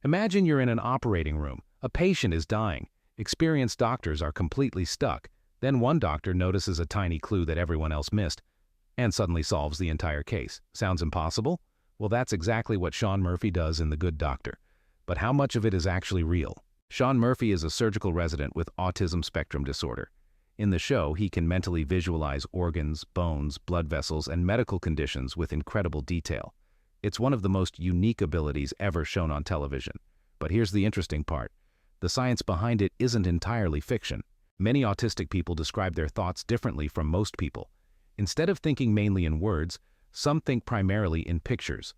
Imagine you're in an operating room. A patient is dying. Experienced doctors are completely stuck. Then one doctor notices a tiny clue that everyone else missed and suddenly solves the entire case. Sounds impossible? Well, that's exactly what Shaun Murphy does in The Good Doctor. But how much of it is actually real? Shaun Murphy is a surgical resident with autism spectrum disorder. In the show, he can mentally visualize organs, bones, blood vessels, and medical conditions with incredible detail. It's one of the most unique abilities ever shown on television. But here's the interesting part. The science behind it isn't entirely fiction. Many autistic people describe their thoughts differently from most people. Instead of thinking mainly in words, some think primarily in pictures.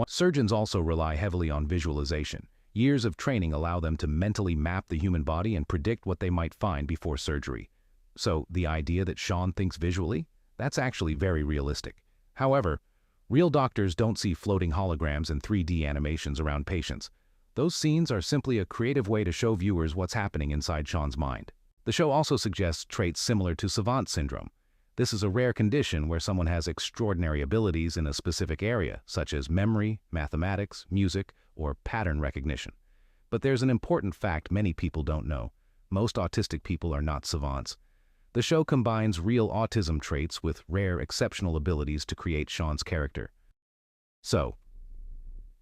Surgeons also rely heavily on visualization. Years of training allow them to mentally map the human body and predict what they might find before surgery. So, the idea that Shaun thinks visually? That's actually very realistic. However, real doctors don't see floating holograms and 3D animations around patients. Those scenes are simply a creative way to show viewers what's happening inside Shaun's mind. The show also suggests traits similar to Savant syndrome. This is a rare condition where someone has extraordinary abilities in a specific area, such as memory, mathematics, music, or pattern recognition. But there's an important fact many people don't know. Most autistic people are not savants. The show combines real autism traits with rare, exceptional abilities to create Shaun's character. So,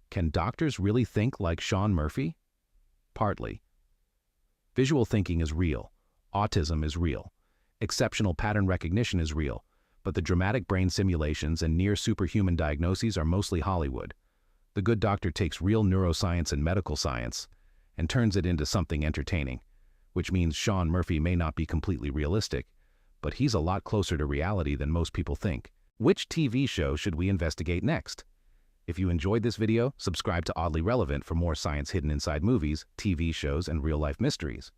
can doctors really think like Shaun Murphy? Partly. Visual thinking is real. Autism is real. Exceptional pattern recognition is real, but the dramatic brain simulations and near-superhuman diagnoses are mostly Hollywood. The Good Doctor takes real neuroscience and medical science and turns it into something entertaining, which means Shaun Murphy may not be completely realistic, but he's a lot closer to reality than most people think. Which TV show should we investigate next? If you enjoyed this video, subscribe to Oddly Relevant for more science hidden inside movies, TV shows, and real-life mysteries.